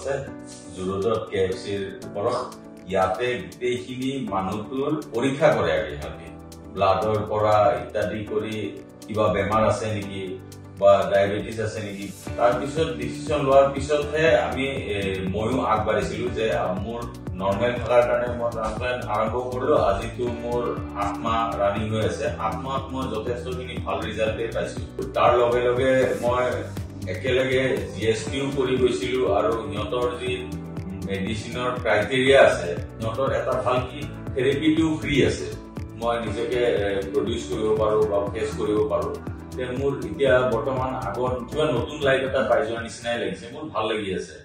আছে জুৰুডত কেএফচিৰ ওপৰত ইয়াতে গোটেইখিনি মানুহটোৰ পৰীক্ষা কৰে সিহঁতে ব্লাডৰ পৰা ইত্যাদি কৰি কিবা বেমাৰ আছে নেকি বা ডায়াবেটিস আছে নেকি তাৰপিছত ডিসিশন লোৱাৰ পিছতহে আমি ময়ো আগবাঢ়িছিলো যে মোৰ নৰ্মেল থকাৰ কাৰণে মই ট্ৰান্সপ্লান্ট আৰম্ভ কৰিলো আজিতো মোৰ 8 মাহ ৰানিং হৈ আছে 8 মাহত মই যথেষ্টখিনি ভাল ৰিজাল্ট পাইছো তাৰ লগে লগে মই একেলগে জিএসটিও কৰি গৈছিলো আৰু সিহঁতৰ যি মেডিচিনৰ ক্ৰাইটেৰিয়া আছে সিহঁতৰ এটা ভাল কি থেৰাপিটো ফ্ৰী আছে মই নিজকে প্ৰডিউস কৰিব পাৰো বা ফেস কৰিব পাৰো মোৰ এতিয়া বৰ্তমান আগৰ কিবা নতুন লাইফ এটা পাই যোৱাৰ নিচিনাই লাগিছে মোৰ ভাল লাগি আছে